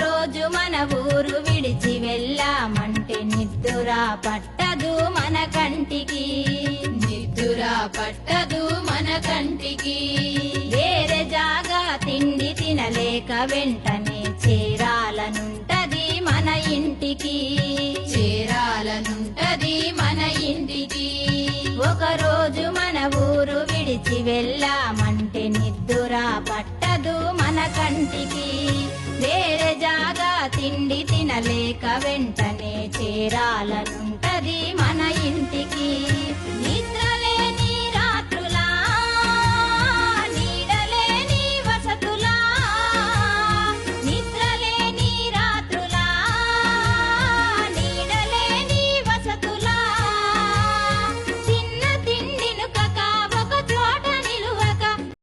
రోజు మన ఊరు విడిచి వెళ్ళామంటే నిద్దురా పట్టదు మన కంటికి, నిద్దురా పట్టదు మన కంటికి. వేరే జాగా తిండి తినలేక వెంటనే చేరాలనుంటది మన ఇంటికి, చేరాలనుంటది మన ఇంటికి. ఒక రోజు మన ఊరు విడిచి వెళ్ళామంటే నిద్దురా పట్టదు మన కంటికి, వేరే జాగా తిండి తినలేక వెంటనే చేరాలనుంటది మన ఇంటికి.